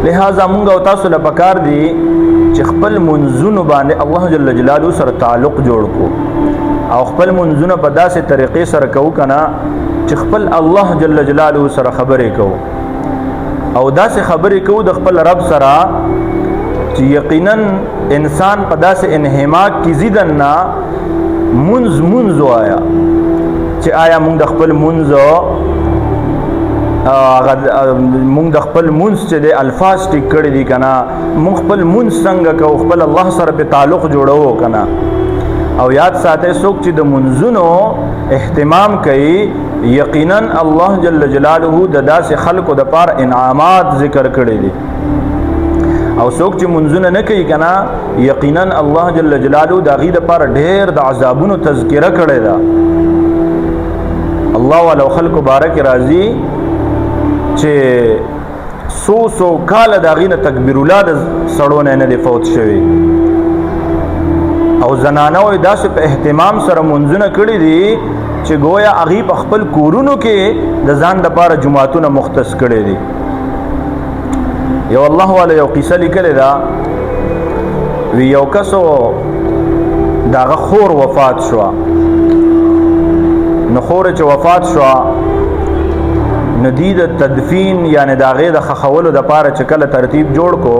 لہذا مونږ او تاسو له پکار دی چې خپل منځونو باندې الله جل جلاله سره تعلق جوړ کو او خپل منځونه په داسې طریقې سره کوو کنه چې خپل الله جل جلاله سره خبرې کوو او داسې خبرې کوو د خپل رب سره چې یقینا انسان په داسې انهماک کې زیدن نه منځ وایا چې آیا مونږ د خپل منځ مونږ د خپل منځ چې د الفاظ ټیک کړي دي کنه مونږ خپل منځ څنګه کوو خپل الله سره په تعلق جوړو کنه او یاد ساتئ څوک چې د منځونو اهتمام کوي یقینا الله جل جلاله د داسې خلکو د پاره انعامات ذکر کړي دي او څوک چې منځونه نه کوي کنه یقینا الله جل جلاله د غي د پاره ډېر د عذابونو تذکره کړي ده الله ولو خلق بارک راضي چې سو کال د غینه تکبیر الله د سړونه نه دی فوت شوی او زنانه وي داسې په اهتمام سره منځونه کړي دي چې گویا اغي په خپل کورونو کې د ځان د پاره جمعهتونه مختص کړي دي یو الله ولا یو قصه لیکل دا وی یو کسو داغه خور وفات شو نو خور چې وفات شو ندید تدفین یعنی داغه د خخولو د پاره چې کله ترتیب جوړ کو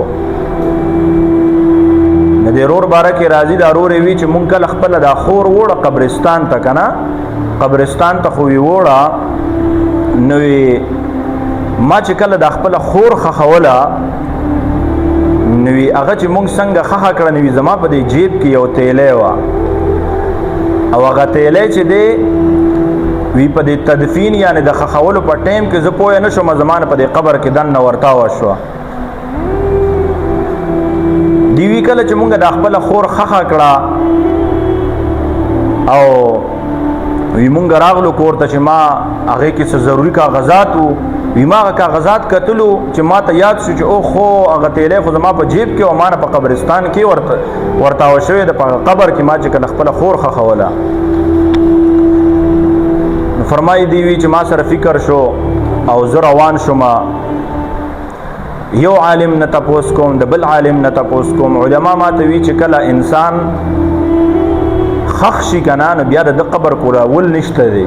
ندیرور بارکه راضی دارور وی چې مونږ کله خپل د خور وړه قبرستان ته کنه قبرستان ته خو وی وړه نو ما چې کله د خپل خور خخوله نو هغه چې مونږ څنګه خخه کړه نو زما په دې جیب کې یو تیلې و او هغه تیلې چې دی وی په دې تدفین یعنی د خخولو په ټیم کې زه پوه نه شوم زمانه په دې قبر کې دن ورتا وشو دی وی کله چې مونږ د خپل خور خخه کړه او وی مونږ راغلو کور ته چې ما هغه کې څه ضروری کاغذات وو وی ما کاغذات کتلو چې ما ته یاد شو چې او خو هغه تیلې خو زما په جیب کې او ما په قبرستان کې ورتا وشوې د قبر کې ما چې کله خپل خور خخوله فرمای دی وی چې ما سره فکر شو او زه روان شوم یو عالم نه تپوس کوم د بل عالم نه تپوس کوم علما ما ته وی چې کله انسان خخ شي کنه نو بیا د قبر کولا ول نشته دی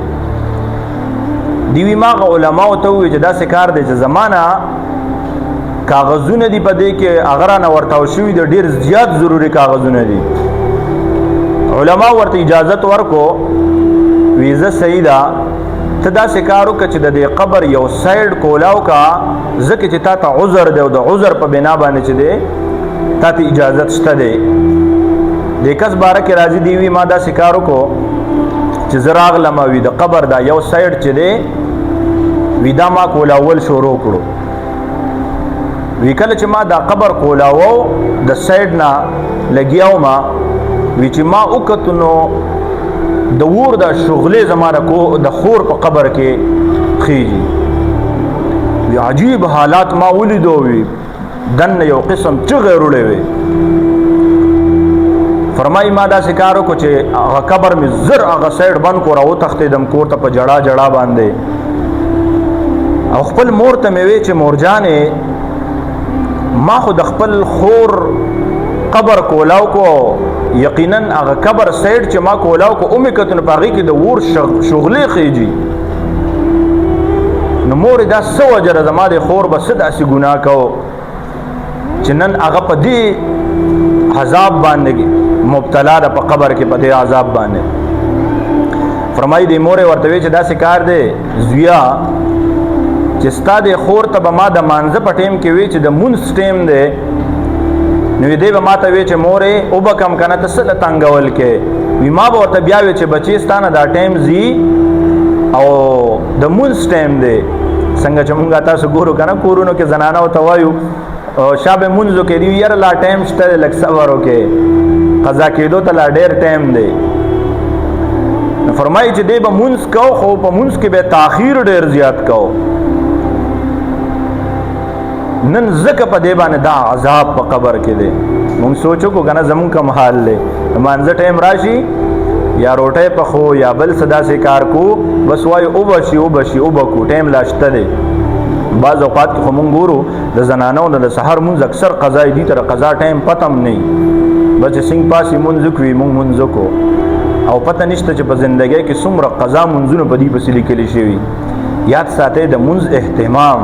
وی ما علما او ته وی چې دا څه کار دی چې زمانہ کاغذونه دی په دې کې اگر نه ورتاو شوی د ډیر زیات ضروری کاغذونه دي علما ورته اجازه ورکو ویزه سیدا ته دا شکارو که چې د قبر یو سایډ کولاو کا ځکه چې تا ته عذر دی او د عذر په بنا باندې چې دی تا ته اجازت شته دی د کس باره کې راځي دی وی ما دا شکارو کو چې زراغ لما وی د قبر دا یو سایډ چې دی وی دا ما کولاول شروع کړو وی کله چې ما دا قبر کولاو د سایډ نه لګیاو ما وی چې ما وکتنو د ور د شغلې زماره کو د خور په قبر کې خيږي وی عجیب حالات ما ولیدو وی دن یو قسم چې غیرولې وی فرمای ما دا شکارو کو چې هغه قبر می زر هغه سایډ بند کو راو تختې دم کور ته په جړه باندې او خپل مور ته مې وی چې مورجانې ما خو د خپل خور قبر کولاو کو یقینا هغه قبر سایډ چې ما کولاو کو اومې کتن پاغي کې د ور شغلې خيږي نو مور دا سو وجره زما د خور بس داسې ګناه کو چې نن هغه په دې عذاب باندې مبتلا ده په قبر کې په دې عذاب باندې فرمایي دی مور ورته وی چې داسې کار دی زویا چې ستاده خور ته به ما د مانزه په ټیم کې وی چې د مونږ ټیم دی نو دې به ماته وی چې مورې او به کم کنه ته سل تنگول کې وی ما به ورته بیا وی چې بچی ستانه دا ټیم زی او د مونږ ټیم دی څنګه چې مونږه تاسو ګورو کنه کورونو کې زنانه او توایو شاب منځو کې دی یاره لا ټیم شته لک صبر وکې قضا کېدو ته لا ډېر ټیم دی فرمایي چې دی به مونږ کو خو په مونږ کې به تاخير ډېر زیات کو نن زکه په دی باندې دا عذاب په قبر کې دی مونږ سوچو کو کنه زمون کوم حال لې مانځه ټیم راشي یا روټه په خو یا بل صدا سے کار کو بس وای او بشي او بکو ټیم لاشته دی بعض اوقات کې مونږ ګورو د زنانو د سحر مونږ اکثر قضا دي تر قضا ټایم پتم نه بچ څنګه پاسې مونږ کوي مونږ کو او پته نشته چې په ژوندۍ کې څومره قضا مونږونه په دې پسې لیکل شوی یاد ساتئ د مونږ اهتمام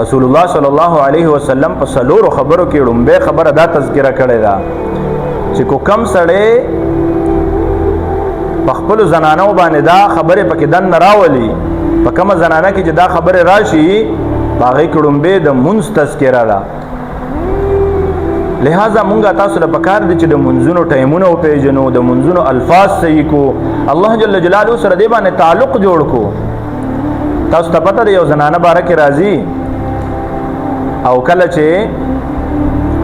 رسول الله صلی الله علیه وسلم په سلورو خبرو کې لومبه خبره دا تذکرہ کړې ده چې کو کم سړی په خپل زنانو باندې دا خبره پکې دن راولي په کومه زنانه کې چې دا خبره راشي باغې کړمبه د مونږ تذکرہ ده لہذا مونږه تاسو له پکار دي چې د منځونو ټایمونه او پیژنو د منځونو الفاظ صحیح کو الله جل جلاله سره دې باندې تعلق جوړ کو تاسو ته پته دی یو زنانه بارکه راضي او کله چې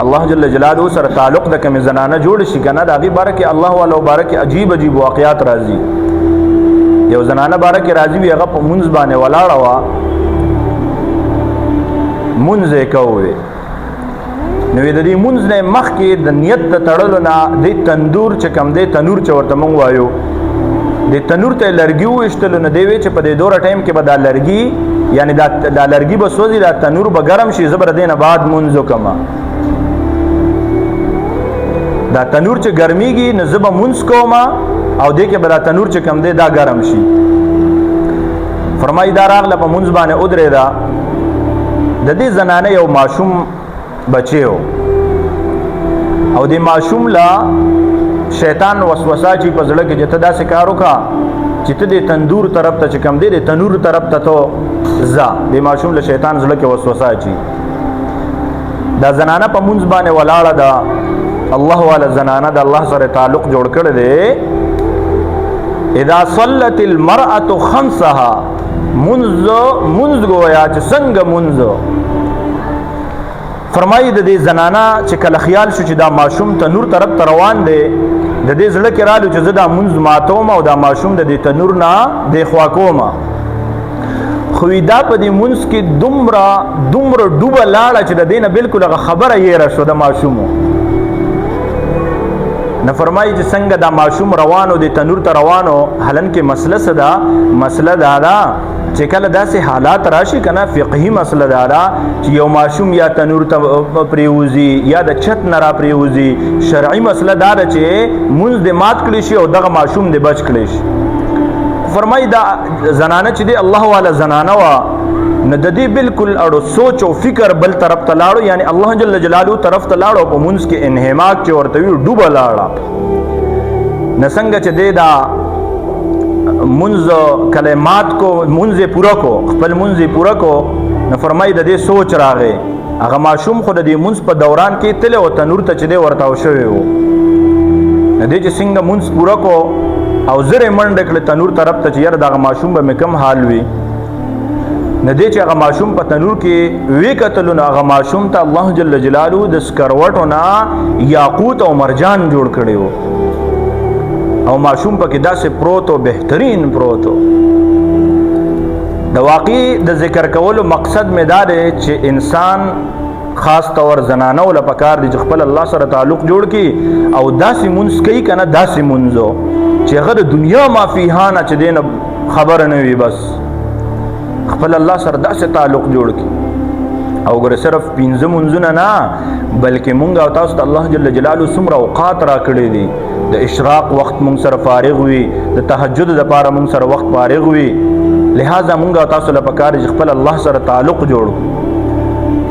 الله جل جلاله سره تعلق د کوم زنانه جوړ شي کنه دا غي بارکه الله والو بارکه عجیب عجیب واقعات راضي یو زنانه بارکه راضي وي هغه په منځ باندې ولاړه وا منځ کوي نو د دې مونږ نه مخکې د نیت ته تړلو نه د تندور چې کم دی تنور چې ورته مونږ وایو د تنور ته لرګي وشتلو نه دی وی چې په دې دوره ټایم کې به دا لرګي یعنی دا لرګي به سوځي دا تنور به ګرم شي زبر دینه بعد مونږ کما دا تنور چې ګرميږي نه زب مونږ کوما او دې کې به دا تنور چې کم دی دا ګرم شي فرمایي دا راغله په مونږ باندې ودرې دا د دې زنانه یو ماشوم بچیو او د ماشوم لا شیطان وسوسه چی په زړه کې جته دا سکارو کا چې ته د تندور طرف ته کم دی د تنور طرف ته تو ز د ماشوم له شیطان زړه کې وسوسه چی دا زنانه په منځ باندې ولاړه ده الله والا زنانه د الله سره تعلق جوړ کړي دي اذا صلت المرأة خمسها منذ گویا چې څنګه منذ فرمایي د دې زنانه چې کله خیال شو چې دا ماشوم تنور طرف ته روان دی د دې زړه کې رالو چې زه دا منځ ماتوم او دا ماشوم د دې تنور نه د خوا کوم خو دا په دې منځ کې دومره ډوبه لاړه چې د دې نه بالکل خبره یې را شو د ماشوم نه فرمایي چې څنګه دا ماشوم روانو د تنور ته روانو حالن کې مسله دا چې کله داسې حالات راشي کنه فقهي مسله دا چې یو ماشوم یا تنور ته پریوزي یا د چت نه را پریوزي شرعي مسله دا چې منځ د مات کړي شي او دغه ماشوم د بچ کړي شي فرمایي دا زنانه چې دی الله والا زنانه وا نه د دې بالکل اړو سوچ او فکر بل طرف ته لاړو یعنی الله جل جلاله طرف ته لاړو په منځ کې انهماک چې ورته وي ډوبه لاړه نه څنګه چې دی دا منځ کلمات کو منځ پورا کو خپل منځ پورا کو نه فرمای د دې سوچ راغې هغه ماشوم خو د دې منځ په دوران کې تل او تنور ته چې دی ورته شوی وو نه دې چې څنګه منځ پورا کو او زره منډ کړ تنور طرف ته چې یاره دغه ماشوم به کم حال وي نه دې چې هغه ماشوم په تنور کې وی کتل نو هغه ماشوم ته الله جل جلاله د سکروټو نه یاقوت او مرجان جوړ کړي وو او ماشوم پکې داسې پروت او بهترین پروت د واقعي د ذکر کولو مقصد مې دا دی چې انسان خاص طور زنانو له پکار دي چې خپل الله سره تعلق جوړ کړي او داسې منځ کوي کنه داسې منځو چې هغه د دنیا ما فيها نه چې دین خبر نه وي بس خپل الله سره داسې تعلق جوړ کړي او ګره صرف 15 منځونه نه بلکې مونږ او تاسو ته الله جل جلاله څومره اوقات را کړی دي د اشراق وخت مونږ سره فارغ وي د تهجد لپاره مونږ سره وخت فارغ وي لہذا مونږ او تاسو له پکار خپل الله سره تعلق جوړ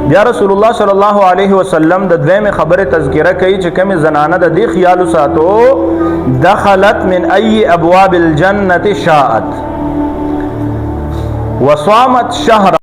بیا رسول الله صلی الله علیه وسلم د دویمه خبره تذکرہ کوي چې کوم زنانه د دې خیال ساتو دخلت من ای ابواب الجنه شاءت وصامت شهر